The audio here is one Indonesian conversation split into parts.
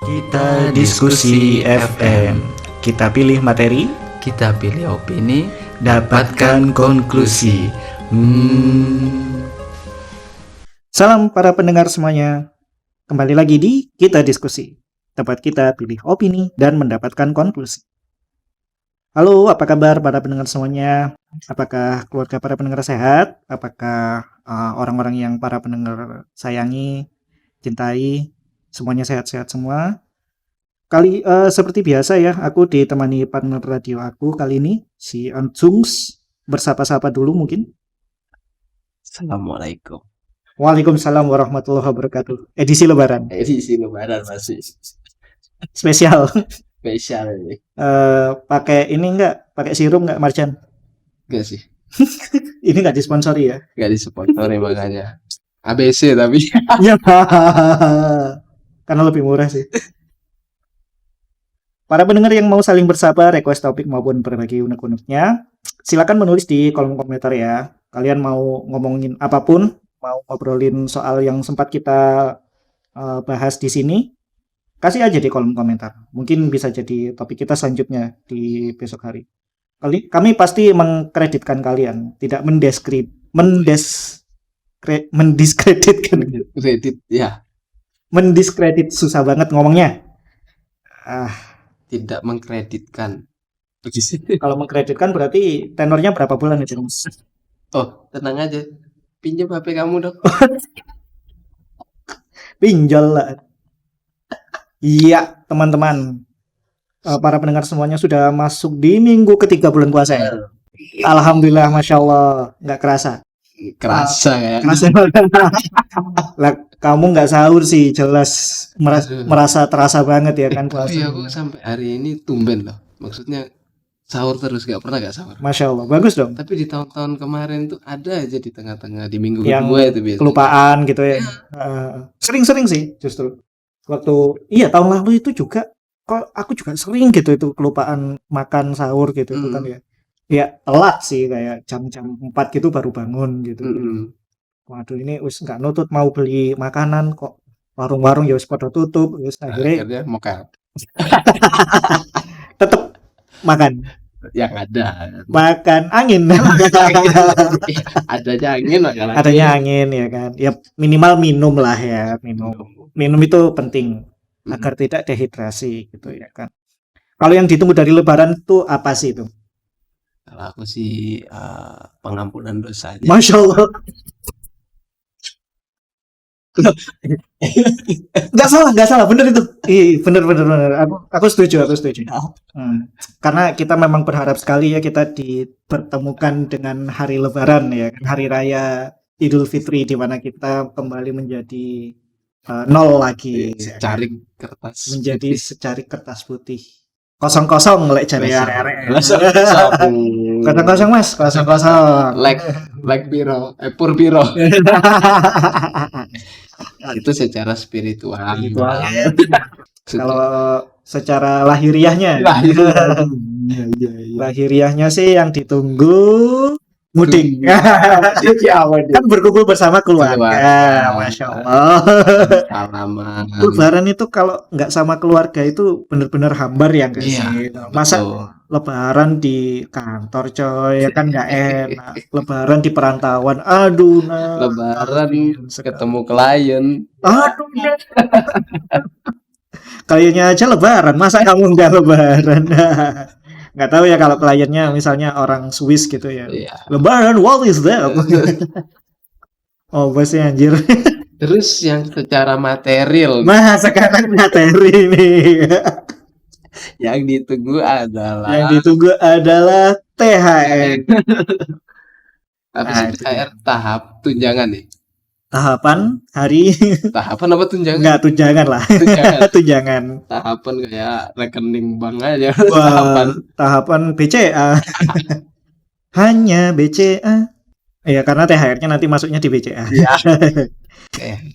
Kita diskusi FM. Kita pilih materi, Kita pilih opini, dapatkan konklusi. Salam para pendengar semuanya. Kembali lagi di Kita Diskusi. Tempat kita pilih opini dan mendapatkan konklusi. Halo, apa kabar para pendengar semuanya? Apakah keluarga para pendengar sehat? Apakah orang-orang yang para pendengar sayangi, cintai, semuanya sehat-sehat semua? Seperti biasa ya, aku ditemani partner radio aku kali ini, si Ansungs. Bersapa-sapa dulu mungkin. Assalamualaikum. Waalaikumsalam warahmatullahi wabarakatuh. Edisi Lebaran Edisi Lebaran masih spesial. spesial ini. Pakai ini enggak? Pakai sirup enggak, Marjan? Enggak sih, Ini enggak disponsori ya? enggak disponsori makanya. ABC tapi. Ya, karena lebih murah sih. Para pendengar yang mau saling bersapa, request topik maupun berbagi unek-uneknya, silakan menulis di kolom komentar ya. Kalian mau ngomongin apapun, mau ngobrolin soal yang sempat kita bahas di sini, kasih aja di kolom komentar. Mungkin bisa jadi topik kita selanjutnya di besok hari. Kami pasti mengkreditkan kalian, tidak mendiskreditkan. Kredit ya, Mendiskredit susah banget ngomongnya. tidak mengkreditkan. Kalau mengkreditkan berarti tenornya berapa bulan itu? Oh, tenang aja. Pinjam HP kamu dong. Pinjol lah. Iya, teman-teman. Para pendengar semuanya sudah masuk di minggu ketiga bulan puasa ya. Alhamdulillah, Masya Allah. Nggak kerasa. Kerasa ya. Kerasa banget. Lah, kamu nggak sahur sih, jelas merasa terasa banget ya kan puasa. Tapi aku sampai hari ini tumben loh. Maksudnya sahur terus, gak pernah gak sahur. Masya Allah, bagus dong. Tapi di tahun-tahun kemarin tuh ada aja di tengah-tengah di minggu Yang kedua itu biasanya. kelupaan gitu ya. Sering-sering sih justru. Iya tahun lalu itu juga, kok aku juga sering gitu itu kelupaan makan sahur gitu itu kan ya. Ya telat sih kayak jam-jam 4 gitu baru bangun gitu. Waduh ini wis nggak nutut mau beli makanan kok warung-warung ya wis pada tutup, wis akhirnya mokel tetep makan yang ada. makan angin. Adanya angin, Adanya angin ya kan. Ya minimal minum lah ya, minum itu penting agar tidak dehidrasi gitu ya kan. Kalau yang ditunggu dari Lebaran itu apa sih itu? Kalau aku sih pengampunan dosa aja. Masya Allah. Nggak salah, bener itu. Bener. Aku setuju. Karena kita memang berharap sekali ya kita dipertemukan dengan hari Lebaran ya, hari raya Idul Fitri di mana kita kembali menjadi nol lagi, Secari kertas menjadi putih. secari kertas putih. Kosong lek jare arek. Kosong Mas, kosong. Like biro, pur biro. Itu secara spiritual. Kalau secara lahiriahnya, lahiriahnya sih yang ditunggu mudik. Kan berkumpul bersama keluarga. Masya Allah. Salaman. Lebaran itu kalau nggak sama keluarga itu benar-benar hambar ya guys. Masa Lebaran di kantor coy, ya kan nggak enak. Lebaran di perantauan, aduh nah. Lebaran ketemu klien. Aduh. Kayaknya aja Lebaran, masa kamu nggak Lebaran? Nggak tahu ya kalau kliennya misalnya orang Swiss gitu ya. Lebaran, what is that? Oh bosnya anjir. Terus yang secara material, Sekarang materi nih. Yang ditunggu adalah THR. Habis THR tahap tunjangan nih. Tahapan hari. Tahapan apa tunjangan? Enggak, tunjangan lah. Tunjangan. Tahapan kayak rekening bank aja. Tahapan BCA. Hanya BCA. Ya karena THR-nya nanti masuknya di BCA. Ya.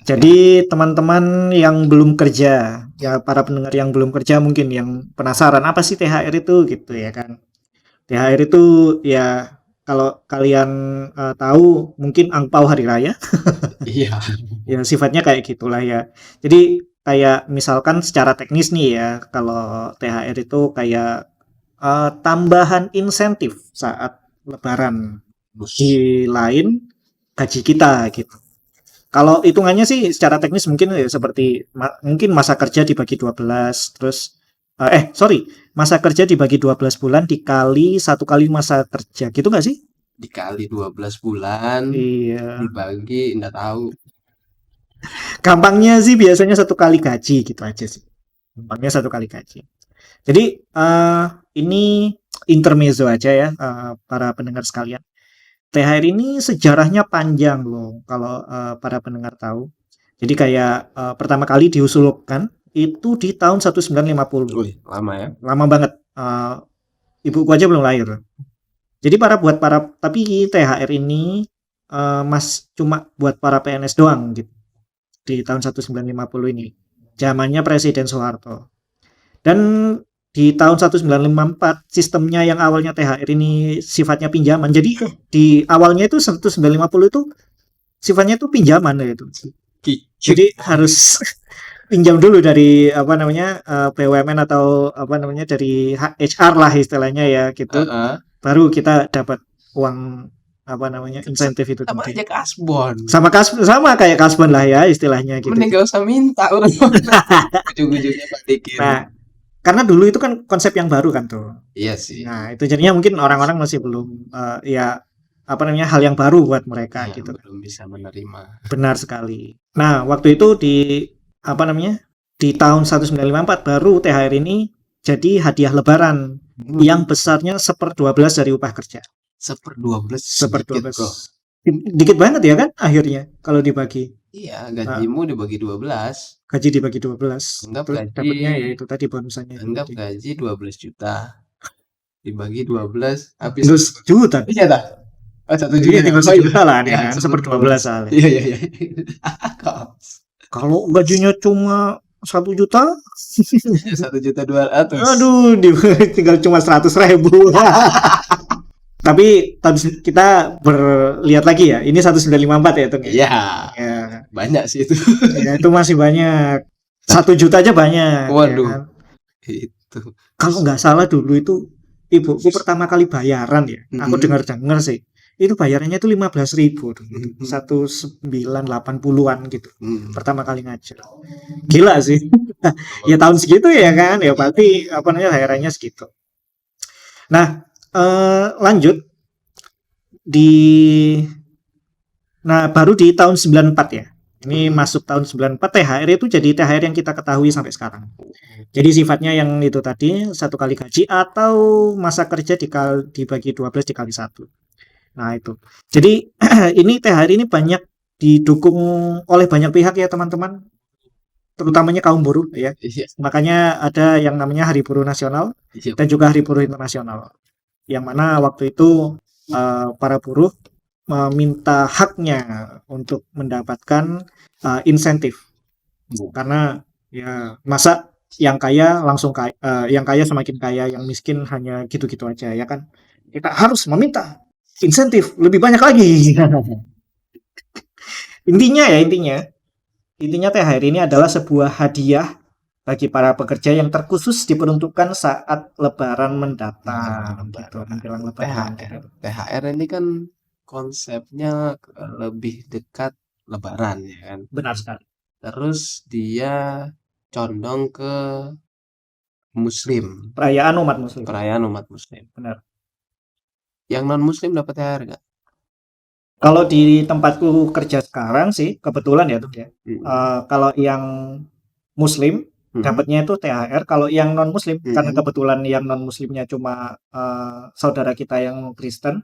Jadi teman-teman yang belum kerja, ya para pendengar yang belum kerja mungkin yang penasaran apa sih THR itu gitu ya kan. THR itu ya kalau kalian tahu mungkin angpau hari raya. Iya. Ya sifatnya kayak gitulah ya. Jadi kayak misalkan secara teknis nih ya, kalau THR itu kayak tambahan insentif saat Lebaran Terus di lain gaji kita gitu. Kalau hitungannya sih secara teknis mungkin ya seperti mungkin masa kerja dibagi 12 terus sorry, masa kerja dibagi 12 bulan dikali satu kali masa kerja gitu nggak sih? dikali 12 bulan Iya. dibagi enggak tahu. Gampangnya sih biasanya satu kali gaji gitu aja sih. Gampangnya satu kali gaji. Jadi ini intermezzo aja ya para pendengar sekalian. THR ini sejarahnya panjang loh kalau para pendengar tahu. Jadi kayak pertama kali diusulkan itu di tahun 1950. Wih, lama ya. Lama banget. Ibuku aja belum lahir. Jadi tapi THR ini cuma buat para PNS doang gitu di tahun 1950 ini. Zamannya Presiden Soeharto. Dan di tahun 1954 sistemnya yang awalnya THR ini sifatnya pinjaman. Jadi di awalnya itu 1950 itu sifatnya itu pinjaman ya itu. Jadi harus pinjam dulu dari apa namanya BUMN atau apa namanya dari HR lah istilahnya ya gitu. Baru kita dapat uang apa namanya insentif itu sama tadi. aja kasbon. Sama kayak kasbon lah ya istilahnya gitu. Mending gak usah minta udah. Ujung-ujungnya balikin. Nah, karena dulu itu kan konsep yang baru kan tuh. Iya sih. Nah, itu jadinya mungkin orang-orang masih belum ya apa namanya hal yang baru buat mereka Ya, gitu. belum bisa menerima. Benar sekali. Nah, waktu itu di apa namanya? Di tahun 1954 baru THR ini jadi hadiah lebaran yang besarnya 1/12 dari upah kerja. 1/12 1/12. bro. Dikit banget ya kan akhirnya kalau dibagi. Iya, gajimu dibagi 12. Gaji dibagi 12. Anggap Terus gaji dapatnya ya itu tadi bonusannya. anggap gaji 12 juta. Dibagi 12 habis 1 juta. Iya dah. Oh, 1 juta. Iya, tinggal 1 juta lah nih Ya, kan, 1/12 soalnya. Iya, iya, iya. Kalau gajinya cuma 1 juta, 1.200.000. aduh, tinggal cuma 100.000. Tapi kita berlihat lagi ya, ini 1954 ya, Tung. Iya. Ya, Banyak sih itu. ya, itu masih banyak. 1 juta aja banyak. Waduh. Ya kan? Itu. Kalau nggak salah dulu itu ibuku pertama kali bayaran ya, aku dengar sih. Itu bayarannya itu 15.000 1980-an gitu. Pertama kali ngajar. Gila sih. Ya tahun segitu ya kan, ya berarti apa namanya bayarannya segitu. Nah, lanjut nah baru di tahun 94 ya. Ini masuk tahun 94 THR itu jadi THR yang kita ketahui sampai sekarang. Jadi sifatnya yang itu tadi satu kali gaji atau masa kerja dibagi 12 dikali 1. Nah itu. Jadi ini THR ini banyak didukung oleh banyak pihak ya teman-teman. Terutamanya kaum buruh ya. Makanya ada yang namanya Hari Buruh Nasional dan juga Hari Buruh Internasional. Yang mana waktu itu para buruh meminta haknya untuk mendapatkan insentif. Karena ya masa yang kaya langsung kaya, yang kaya semakin kaya, yang miskin hanya gitu-gitu aja ya kan. Kita harus meminta insentif lebih banyak lagi. Intinya THR ini adalah sebuah hadiah bagi para pekerja yang terkhusus diperuntukkan saat Lebaran mendatang. Gitu, menjelang Lebaran. THR ini kan konsepnya lebih dekat Lebaran ya kan. Benar sekali. Terus dia condong ke Muslim. Perayaan umat Muslim. Benar. Yang non Muslim dapat THR nggak? Kalau di tempatku kerja sekarang sih kebetulan ya tuh ya. Kalau yang Muslim dapatnya itu THR. Kalau yang non Muslim karena kebetulan yang non Muslimnya cuma saudara kita yang Kristen,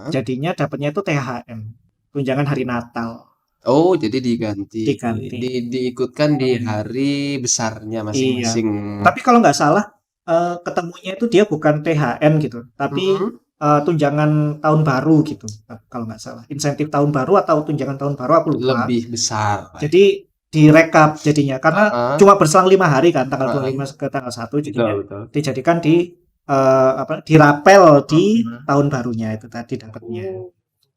jadinya dapatnya itu THM, tunjangan hari Natal. Oh, jadi diganti. Diikutkan di hari besarnya masing-masing. Iya. Tapi kalau nggak salah ketemunya itu dia bukan THM gitu, tapi tunjangan tahun baru gitu kalau nggak salah, insentif tahun baru atau tunjangan tahun baru aku lupa. Lebih besar. Jadi direkap jadinya karena cuma berselang 5 hari kan, tanggal 25 ke tanggal 1 jadinya betul. Dijadikan dirapel di tahun barunya itu tadi dapatnya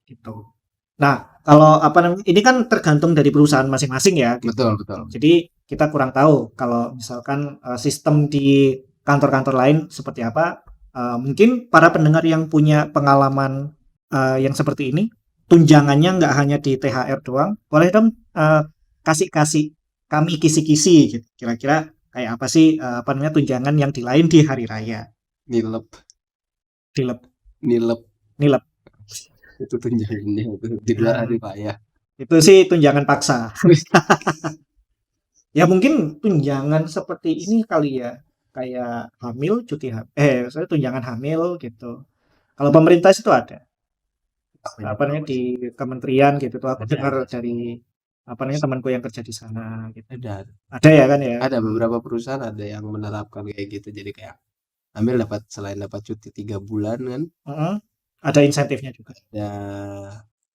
gitu. Nah, kalau apa namanya, ini kan tergantung dari perusahaan masing-masing ya, gitu. Betul, betul. Jadi kita kurang tahu kalau misalkan sistem di kantor-kantor lain seperti apa. Mungkin para pendengar yang punya pengalaman yang seperti ini, tunjangannya nggak hanya di THR doang, boleh dong kasih-kasih kami kisi-kisi gitu. Kira-kira kayak apa sih apa namanya tunjangan yang di lain di hari raya, Nilep, dilep, nilep nilep. itu tunjangannya itu di luar hari raya. Itu sih tunjangan paksa. Ya mungkin tunjangan seperti ini kali ya, kayak hamil, cuti saya tunjangan hamil gitu. Kalau pemerintah itu ada, apa namanya di kementerian gitu tuh aku dengar dari apa namanya temanku yang kerja di sana gitu. Ada, Ada ya kan ya? ada beberapa perusahaan ada yang menerapkan kayak gitu. Jadi kayak ambil dapat selain dapat cuti 3 bulan kan, Mm-mm. Ada insentifnya juga. ada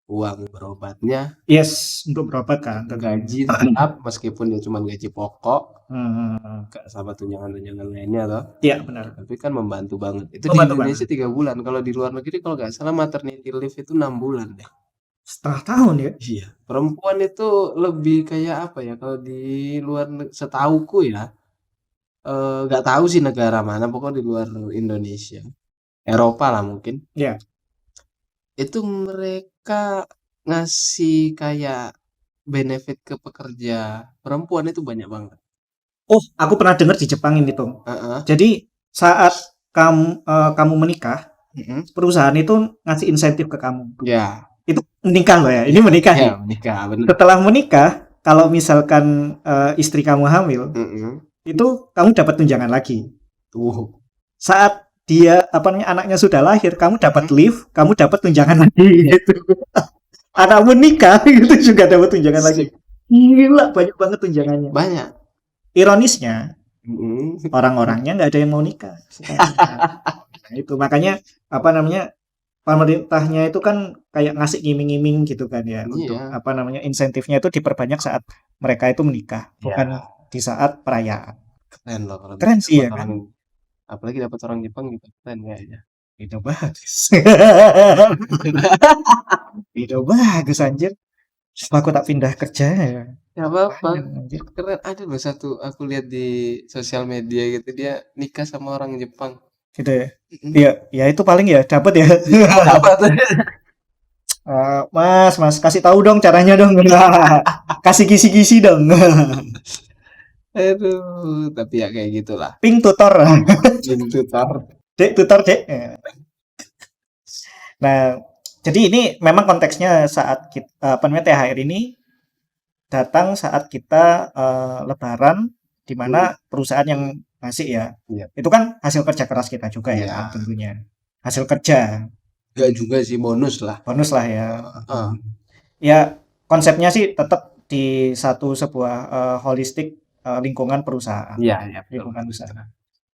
uang berobatnya, Yes, untuk berobat kan tentunya. gaji tetap meskipun dia cuma gaji pokok, Hmm. gak sama tunjangan-tunjangan lainnya toh. Iya benar. Tapi kan membantu banget. Itu di Membantu Indonesia banget. 3 bulan. Kalau di luar negeri kalau nggak salah maternity leave itu 6 bulan deh. Setengah tahun ya? Iya. Perempuan itu lebih kayak apa ya? Kalau di luar setauku ya, nggak tahu sih negara mana. Pokoknya di luar Indonesia, Eropa lah mungkin. Iya. Itu mereka ngasih kayak benefit ke pekerja perempuan itu banyak banget. Oh, aku pernah dengar di Jepang ini Tom. Heeh. Jadi saat kamu menikah, Mm-mm. perusahaan itu ngasih insentif ke kamu. Ya, Itu menikah loh ya. Ini menikah nih. ya menikah bener. Setelah menikah, kalau misalkan istri kamu hamil, Mm-mm. itu kamu dapat tunjangan lagi. Tuh. Saat dia apa namanya anaknya sudah lahir, kamu dapat leave, kamu dapat tunjangan lagi gitu. Anakmu nikah itu juga dapat tunjangan lagi. Gila, banyak banget tunjangannya. Banyak. Ironisnya, Mm-mm. orang-orangnya nggak ada yang mau nikah sekarang. Nah, itu makanya apa namanya pemerintahnya itu kan kayak ngasih ngiming-ngiming gitu kan ya untuk Iya. apa namanya insentifnya itu diperbanyak saat mereka itu menikah, bukan Ya, di saat perayaan. keren loh kalau bisa Keren sih dapat ya kan? orang, apalagi dapat orang Jepang juga keren kayaknya. Itu bagus. Itu bagus anjir. Apa aku tak pindah kerja ya? Ya apa-apa, Lumayan, anjir. keren. Ada loh satu aku lihat di sosial media gitu dia nikah sama orang Jepang. Gitu ya. Mm-mm. Iya, ya itu paling ya dapat ya. Apa tuh? Mas, kasih tahu dong caranya dong. Kasih kisi-kisi dong. Aduh, tapi ya kayak gitulah. Ping tutor. Pintu tar. Dek, tutor, Dek. Nah, jadi ini memang konteksnya saat kita, apa namanya THR ini datang saat kita lebaran di mana perusahaan yang ngasih ya. Iya. Itu kan hasil kerja keras kita juga ya Iya. tentunya. Hasil kerja, Enggak juga sih, bonus lah. bonus lah ya. Heeh. Ya, konsepnya sih tetap di sebuah holistik lingkungan perusahaan, Iya, iya betul. lingkungan usaha.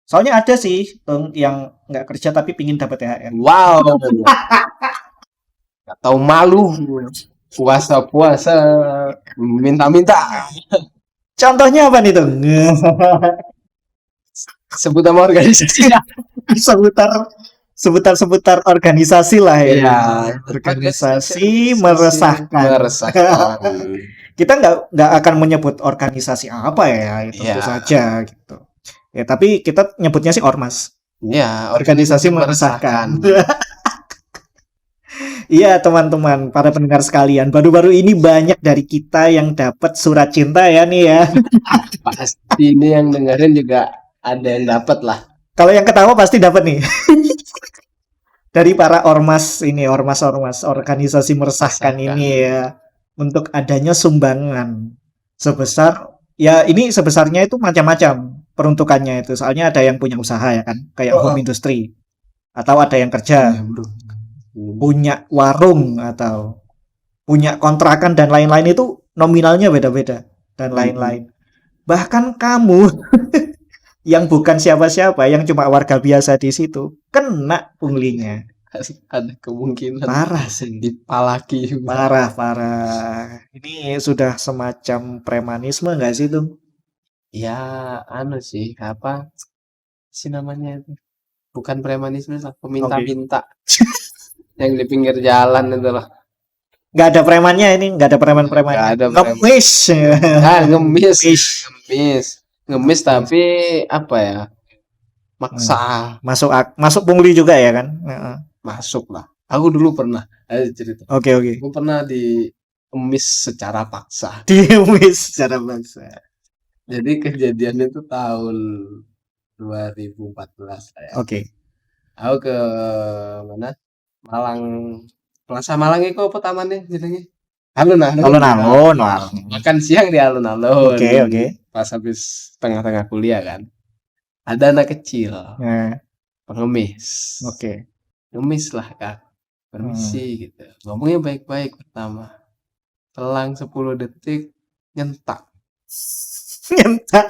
Soalnya ada sih Tung, yang nggak kerja tapi pingin dapat THR. Wow. Gak tahu malu. Puasa-puasa minta-minta. Contohnya apa nih Tung? Sebut nama organisasi. seputar organisasi lah ya. Iya, Organisasi meresahkan. Meresahkan. Kita nggak akan menyebut organisasi apa ya, itu tentu Iya. saja gitu. Ya, tapi kita nyebutnya sih ormas. Iya, Organisasi meresahkan. Iya teman-teman, para pendengar sekalian, baru-baru ini banyak dari kita yang dapat surat cinta ya nih ya. Pasti ini yang dengerin juga ada yang dapat lah. Kalau yang ketawa pasti dapat nih. Dari para ormas ini, ormas-ormas organisasi meresahkan ini ya, untuk adanya sumbangan sebesar ya ini sebesarnya itu macam-macam peruntukannya itu. Soalnya ada yang punya usaha ya kan, kayak home industry, atau ada yang kerja, Iya, bro. punya warung atau punya kontrakan dan lain-lain itu nominalnya beda-beda dan lain-lain. Bahkan kamu yang bukan siapa-siapa, yang cuma warga biasa di situ, kena punglinya. Ada kemungkinan Parah sih. dipalaki. Parah. Ini sudah semacam premanisme nggak sih tuh? Ya, anu sih, apa sih namanya itu? Bukan premanisme lah, peminta-minta. Yang di pinggir jalan itu loh. Nggak ada premannya ini, nggak ada Nggak preman-premannya. ada preman. Ngemis. Ngemis, Ngemis. ngemis tapi apa ya? Maksa Masuk pungli juga ya kan? Heeh. masuk lah. Aku dulu pernah, ada cerita. Oke, oke. Aku pernah diemis secara paksa. Diemis secara paksa. Jadi kejadian itu tahun 2014 lah ya. Oke. Aku ke mana? Malang. Plaza Malang itu apa tamannya jenenge? Alun-alun. Alun-alun. Makan siang di alun-alun. Oke, oke. Pas habis tengah-tengah kuliah kan. Ada anak kecil, Nah, pengemis. oke. Ngemis lah Kak. Permisi gitu. Ngomongnya baik-baik pertama. Selang 10 detik nyentak. Nyentak.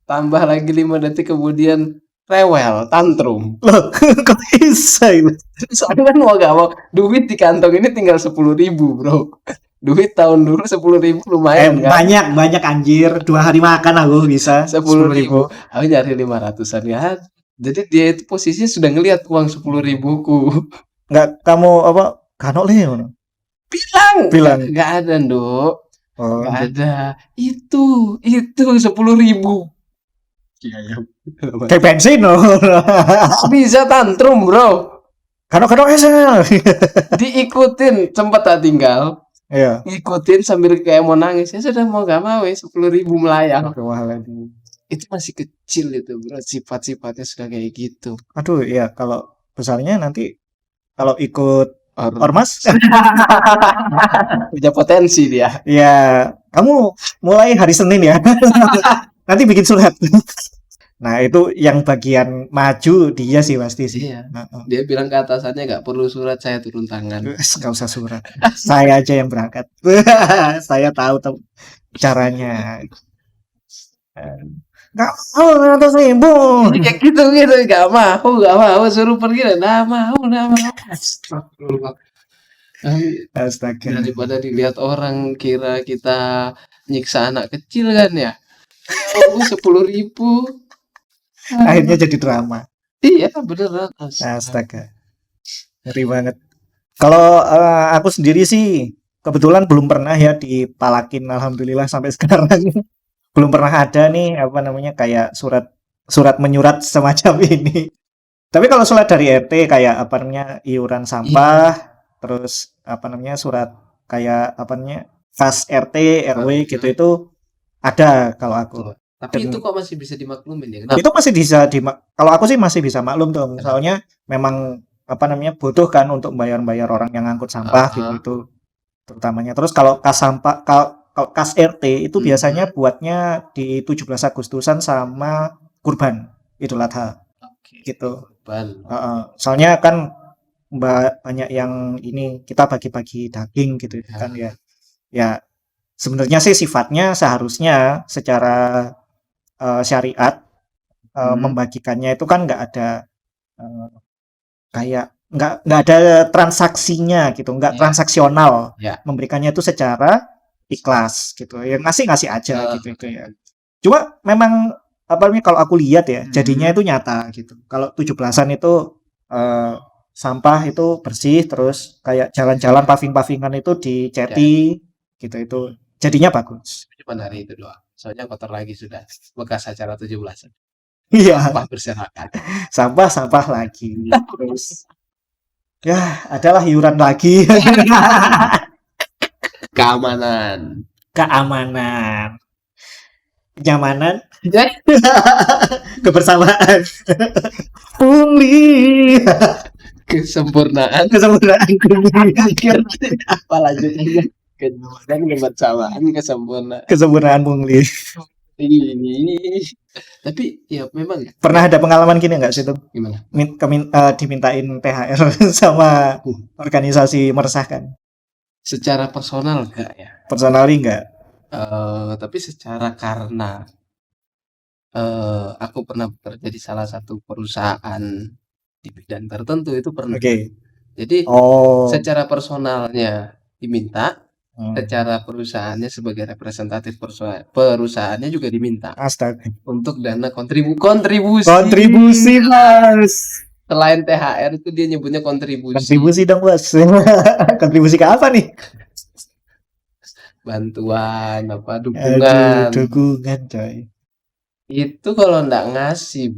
Tambah lagi 5 detik kemudian rewel, tantrum. Loh, kok bisa itu? Soalnya kan mau gak mau duit di kantong ini tinggal 10.000 bro. Duit tahun dulu 10.000 lumayan kan. Banyak anjir. 2 hari makan aku bisa 10.000. Aku nyari 500-an kan. Jadi dia itu posisinya sudah ngelihat uang 10.000-ku. Nggak kamu apa? Kanok le ngono. Bilang. Nggak ada Nduk. Oh, Nggak ada. Itu 10.000. iya. Kayak bensin loh. Bisa tantrum bro. Kanok SL. Diikutin sempat tak tinggal. Iya. Ngikutin sambil kayak mau nangis. Ya sudah mau gak mau 10.000 melayang. Kewalan. Itu masih kecil itu bro. Sifat-sifatnya sudah kayak gitu. Aduh, ya kalau besarnya nanti kalau ikut ormas, Punya potensi dia. ya kamu mulai hari Senin ya. Nanti bikin surat. Nah, itu yang bagian maju dia sih pasti sih. Iya. Dia bilang ke atasannya nggak perlu surat, saya turun tangan. Nggak usah surat. Saya aja yang berangkat. Saya tahu caranya. Nggak mau 100.000. Kayak gitu nggak mau suruh pergi nggak mau. Astagfirullah. Astaga. Daripada dilihat orang kira kita nyiksa anak kecil kan ya. Oh, 10.000. Akhirnya jadi drama. Iya beneran. Astaga. Ngeri banget. Kalau aku sendiri sih kebetulan belum pernah ya dipalakin, alhamdulillah sampai sekarang. Belum pernah ada nih apa namanya kayak surat menyurat semacam ini. Tapi kalau surat dari RT kayak apa namanya iuran sampah, terus apa namanya surat kayak apa namanya kas RT, RW gitu itu ada kalau aku. Tapi itu kok masih bisa dimaklumin ya? Itu masih bisa kalau aku sih masih bisa maklum tuh. Misalnya memang apa namanya butuh kan untuk bayar-bayar orang yang ngangkut sampah gitu terutamanya. Terus kalau kas sampah kalau kas RT itu biasanya buatnya di 17 Agustusan sama kurban Idul Adha. Gitu. Soalnya kan banyak yang ini kita bagi-bagi daging gitu kan ya. Ya sebenarnya sih sifatnya seharusnya secara syariat membagikannya itu kan nggak ada kayak nggak ada transaksinya gitu, nggak transaksional. Memberikannya itu secara ikhlas gitu. Ya ngasih aja gitu itu ya. Cuma memang apa namanya kalau aku lihat ya jadinya itu nyata gitu. Kalau 17-an itu sampah itu bersih, terus kayak jalan-jalan paving-pavingan itu diceti gitu, itu jadinya bagus. Cuma hari itu doang. Soalnya kotor lagi sudah bekas acara 17-an. Iya. Sampah berserakan. Sampah lagi. Terus ya adalah iuran lagi. Keamanan, kenyamanan, kebersamaan, pungli, kesempurnaan, apa lanjutnya? Kebersamaan, kesempurnaan pungli. Tapi ya memang pernah ada pengalaman gini nggak sih tuh? Gimana? Dimintain THR sama organisasi meresahkan? Secara personal enggak ya? Personally enggak. Tapi secara karena aku pernah bekerja di salah satu perusahaan di bidang tertentu itu pernah. Jadi secara personalnya diminta, secara perusahaannya sebagai representatif perusahaannya juga diminta. Astaga. Untuk dana kontribusi Mas. Selain THR itu dia nyebutnya kontribusi. Kontribusi dong, Bos. Kontribusi ke apa nih? Bantuan, apa, Aduh, dukungan. dukungan, coy. Itu kalau ndak ngasih,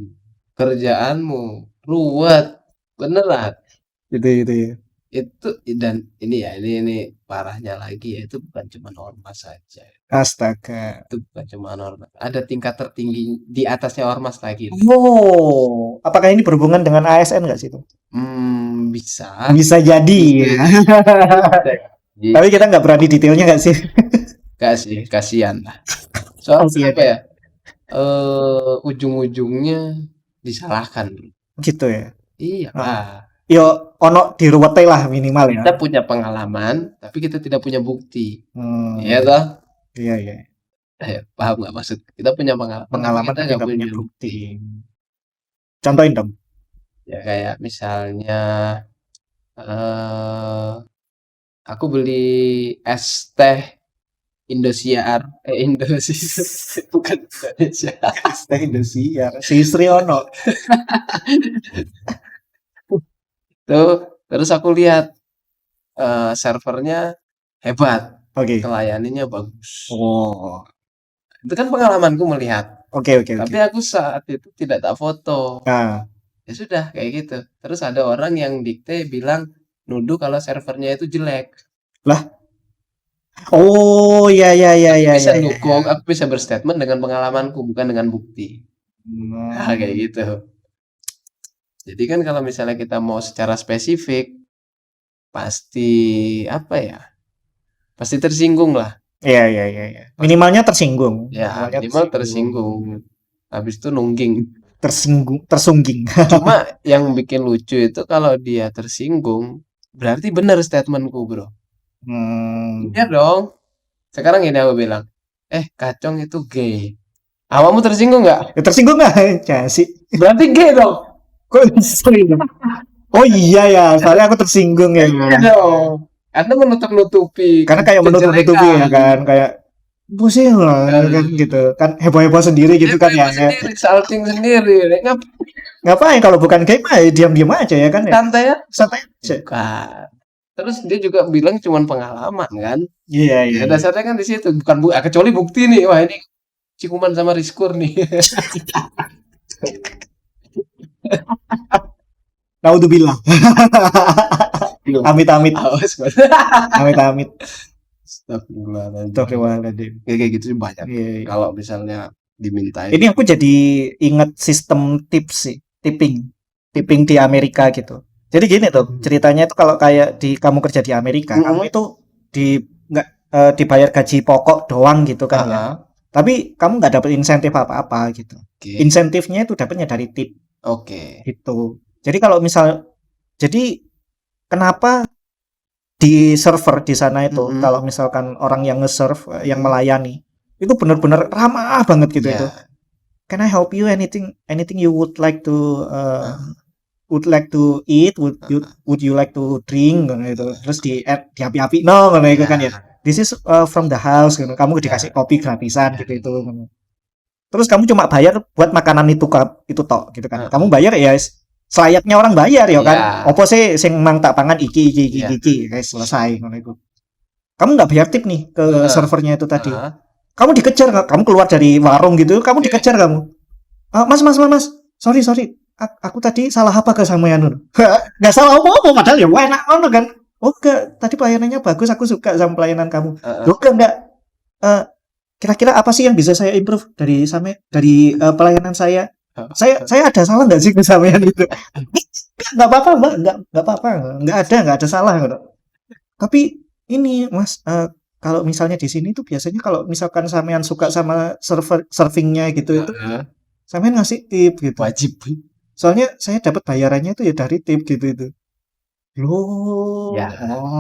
kerjaanmu ruwet, beneran. Gitu ya. Itu dan ini ya, ini parahnya lagi ya, itu bukan cuma ormas saja. Astaga. Itu bukan cuma ormas. Ada tingkat tertinggi di atasnya ormas lagi. Oh, apakah ini berhubungan dengan ASN nggak sih itu? Bisa. Bisa jadi ya. Tapi kita nggak berani detailnya nggak sih? Nggak sih, kasihan lah. Soalnya Kasihan apa ya? Ujung-ujungnya disalahkan. Gitu ya. Iya. Yo, ono diruwete lah minimal ya. Kita punya pengalaman, tapi kita tidak punya bukti. Iya toh? Iya. Paham nggak maksud? Kita punya pengalaman, Kita nggak punya bukti. bukti. Contohin dong. Ya kayak misalnya aku beli es teh Indosiar, Indosiar bukan Indonesia. Es teh Indosiar, si Sri Ono. Tuh, terus aku lihat servernya hebat, kelayaninya bagus. Oh, itu kan pengalamanku melihat. Oke. Tapi aku saat itu tidak tak foto. Ya sudah kayak gitu. Terus ada orang yang dikte bilang nuduh kalau servernya itu jelek. Lah? Oh, iya. Bisa dukung, aku bisa berstatement dengan pengalamanku, bukan dengan bukti. Nah, kayak gitu. Jadi kan kalau misalnya kita mau secara spesifik, pasti apa ya? Pasti tersinggung lah. Iya. Minimalnya tersinggung. Ya, minimal tersinggung. Habis itu nungging. Tersungging. Cuma yang bikin lucu itu kalau dia tersinggung, berarti benar statementku, bro. Iya dong. Sekarang ini aku bilang, Kacong itu gay. Awakmu tersinggung nggak? Ya, tersinggung nggak? Ya sih. Berarti gay dong. Kok tersinggung? Oh iya ya, soalnya aku tersinggung ya. Iya dong. Anda menutup-nutupi. Karena kayak menutup-nutupi ya kan, kayak pusing lah kan gitu. Kan heboh-heboh sendiri gitu kan ya. Sendiri, salting sendiri. Ngapain kalau bukan gay mah diam-diam aja ya kan ya. Santai aja. Bukan. Terus dia juga bilang cuman pengalaman kan? Iya. Ya, dasarnya kan di situ, bukan kecuali bukti nih. Wah, ini Cikuman sama Rizkur nih. Naudzubillah. Amit-amit. Amit-amit. Astagfirullahaladzim. Kayak gitu sih banyak. Kalau misalnya dimintain. Ini aku jadi ingat sistem tips sih, tipping di Amerika gitu. Jadi gini tuh ceritanya itu kalau kayak kamu kerja di Amerika, kamu itu nggak dibayar gaji pokok doang gitu kan ya. Tapi kamu nggak dapat insentif apa-apa gitu. Insentifnya itu dapatnya dari tip. Gitu. Jadi kalau jadi kenapa di server di sana itu kalau misalkan orang yang nge-serve yang melayani itu benar-benar ramah banget gitu itu. Can I help you anything you would like to eat, would you like to drink gitu. Terus di api-api gitu kan ya. This is from the house gitu. Kamu dikasih kopi gratisan gitu itu. Terus kamu cuma bayar buat makanan itu tok gitu kan. Kamu bayar ya selayaknya orang bayar ya kan. Opo sih sing mang tak pangan iki guys, selesai ngono iku. Kamu nggak bayar tip nih ke servernya itu tadi. Kamu dikejar, kamu keluar dari warung gitu, kamu dikejar kamu. Mas, sorry. Aku tadi salah apa ke sampean? Nggak salah apa-apa, padahal ya enak ngono kan. Oh enggak, tadi pelayanannya bagus, aku suka sama pelayanan kamu. Loh enggak. Kira-kira apa sih yang bisa saya improve dari pelayanan saya? Saya ada salah nggak sih ke sampean itu? Nggak apa-apa mbak, nggak apa-apa, nggak ada salah. Tapi ini mas, kalau misalnya di sini tuh biasanya kalau misalkan sampean suka sama servingnya gitu itu, sampean ngasih tip gitu. Wajib. Soalnya saya dapat bayarannya itu ya dari tip gitu itu. Loh,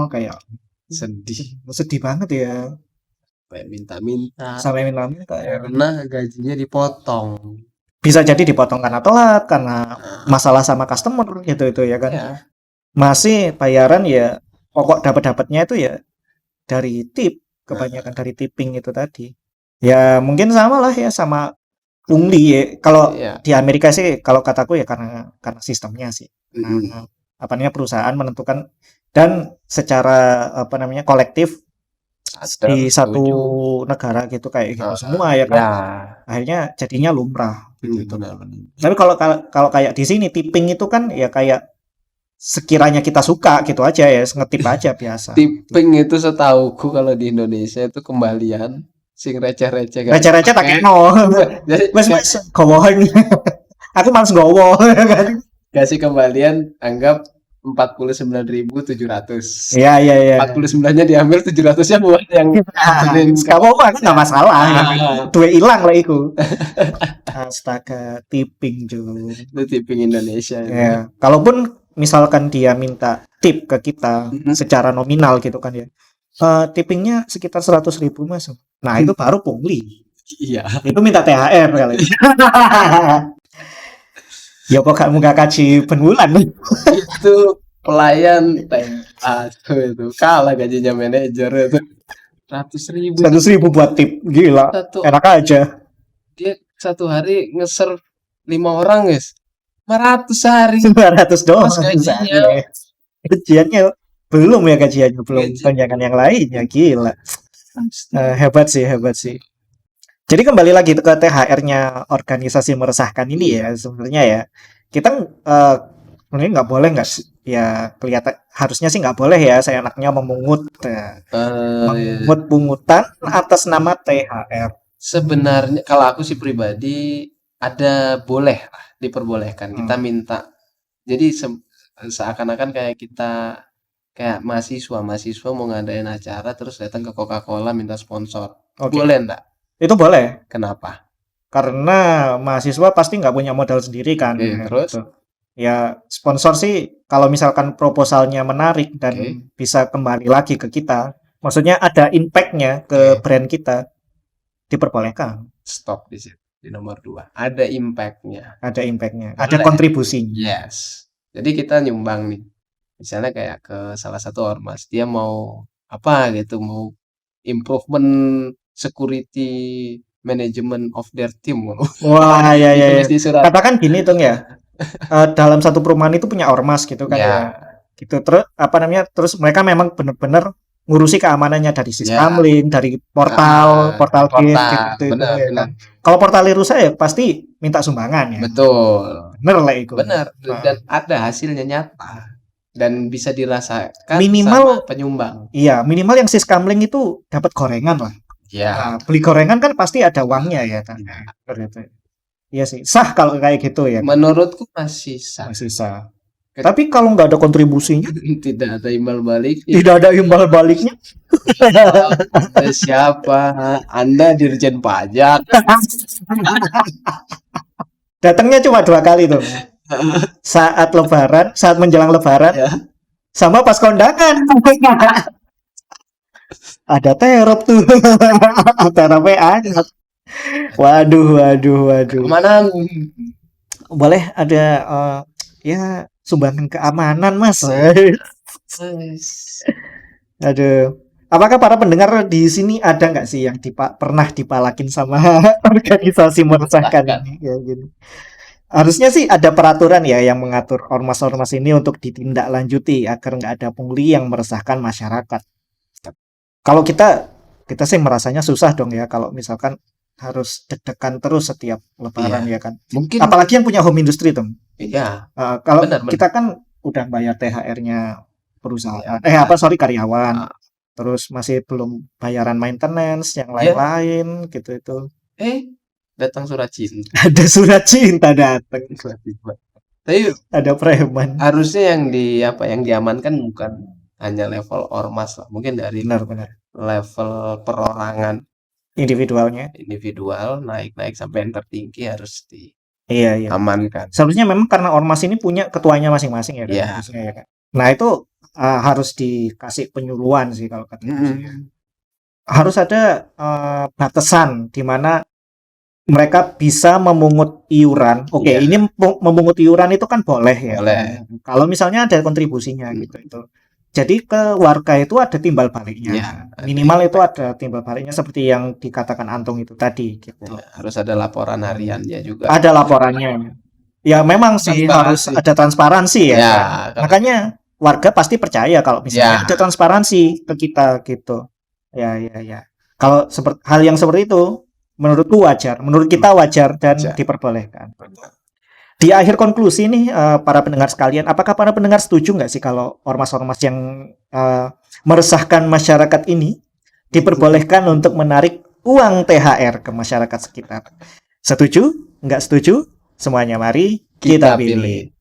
kayak sedih banget ya. Sampai minta-minta ya. Karena gajinya dipotong. Bisa jadi dipotong karena telat, karena masalah sama customer gitu ya kan. Masih bayaran ya pokok dapatnya itu ya dari tip, kebanyakan dari tipping itu tadi. Ya mungkin sama lah ya sama pungli ya. Kalau Iya. di Amerika sih, kalau kataku ya karena sistemnya sih. Mm-mm. Apa namanya, perusahaan menentukan dan secara apa namanya kolektif Sadar, di satu setuju. negara gitu kayak gitu semua ya kan. Ya. Akhirnya jadinya lumrah gitu. Benar-benar. Tapi kalau kayak di sini tipping itu kan ya kayak sekiranya kita suka gitu aja ya, ngetip aja biasa. Tipping itu setauku kalau di Indonesia itu kembalian sing receh-receh gak Receh-receh tak dipakai. keno. Jadi Wes gowohan. Aku males gowo kan. kasih kembalian anggap 49.700. Iya iya iya. 49-nya diambil, 700-nya buat yang beliin Kamu aku nggak masalah. Ah, Duit hilang lah itu. Astaga, tipping juga. itu tipping Indonesia itu. Ya, kalaupun misalkan dia minta tip ke kita secara nominal gitu kan ya. Tippingnya sekitar 100.000 mas. Nah itu baru pungli. Iya. Itu minta THR kali. Ya kok kamu gak kaji penbulan. Itu pelayan itu kalah gajinya manajer itu 100.000. 100.000 buat tip, gila. Enak aja. Dia satu hari nge-serve 5 orang guys, 500 sehari. 500 doang. Pas gajinya. Gajiannya belum ya, gajiannya belum tunjangan yang lainnya, gila. Hebat sih. Jadi kembali lagi ke THR-nya organisasi meresahkan ini ya, sebenarnya ya. Kita sebenarnya nggak boleh nggak ya, kelihatan harusnya sih nggak boleh ya seenaknya memungut pungutan atas nama THR. Sebenarnya kalau aku sih pribadi ada boleh diperbolehkan kita minta. Jadi seakan-akan kayak kita kayak mahasiswa mau ngadain acara terus datang ke Coca-Cola minta sponsor. Boleh enggak? Itu boleh. Kenapa? Karena mahasiswa pasti nggak punya modal sendiri kan. Terus? Ya sponsor sih kalau misalkan proposalnya menarik dan bisa kembali lagi ke kita, maksudnya ada impact-nya ke brand kita, diperbolehkan. Stop di situ, di nomor 2. Ada impact-nya. Ada kontribusinya. Yes. Jadi kita nyumbang nih. Misalnya kayak ke salah satu ormas, dia mau apa gitu, mau improvement security management of their team. Wah, ya. Katakan gini tuh ya. Dalam satu perumahan itu punya ormas gitu kan ya. Gitu. Terus apa namanya? Terus mereka memang benar-benar ngurusi keamanannya dari Syscamlink, dari portal game gitu. Ya kan. Kalau portalnya rusak ya pasti minta sumbangan ya. Betul. Bener lah itu. Benar. Dan ada hasilnya nyata. Dan bisa dirasakan minimal sama penyumbang. Iya, minimal yang Syscamlink itu dapat gorengan lah. Ya. Beli gorengan kan pasti ada uangnya ya kan. Iya sih, sah kalau kayak gitu ya. Menurutku masih sah. Tapi kalau nggak ada kontribusinya, tidak ada imbal baliknya. Siapa? Anda dirjen pajak. Datangnya cuma 2 kali tuh. Saat menjelang lebaran, sama pas kondangan. Ada terop tuh. Terop aja. Waduh. Mana? Boleh ada ya sumbangan keamanan mas. Aduh. Apakah para pendengar di sini ada nggak sih yang pernah dipalakin sama organisasi meresahkan ini? Ya, gitu. Harusnya sih ada peraturan ya yang mengatur ormas-ormas ini untuk ditindaklanjuti agar nggak ada pungli yang meresahkan masyarakat. Kalau kita sih merasanya susah dong ya kalau misalkan harus deg-degan terus setiap lebaran ya kan. Mungkin. Apalagi yang punya home industry tuh. Iya. Kalau kita kan udah bayar THR-nya perusahaan. Karyawan. Terus masih belum bayaran maintenance yang lain-lain gitu itu. Datang surat cinta. Ada surat cinta datang. Tapi ada preman. Harusnya yang diamankan bukan hanya level ormas lah. Mungkin dari level perorangan. Individual naik sampai yang tertinggi harus Iya. amankan. Seharusnya memang karena ormas ini punya ketuanya masing-masing ya. Kan? Nah itu harus dikasih penyuluhan sih kalau kata harus ada batasan di mana mereka bisa memungut iuran. Ini memungut iuran itu kan boleh ya. Boleh. Kalau misalnya ada kontribusinya gitu itu. Jadi ke warga itu ada timbal baliknya. Ya, Minimal itu ada timbal baliknya seperti yang dikatakan Antung itu tadi gitu. ya, harus ada laporan hariannya juga. Ada laporannya. Ya memang sih harus ada transparansi ya. Ya, Makanya warga pasti percaya kalau misalnya ada transparansi ke kita gitu. Ya. Kalau hal yang seperti itu menurutku wajar, menurut kita wajar dan diperbolehkan. Di akhir konklusi nih para pendengar sekalian, apakah para pendengar setuju nggak sih kalau ormas-ormas yang meresahkan masyarakat ini diperbolehkan untuk menarik uang THR ke masyarakat sekitar? Setuju? Nggak setuju? Semuanya mari kita pilih.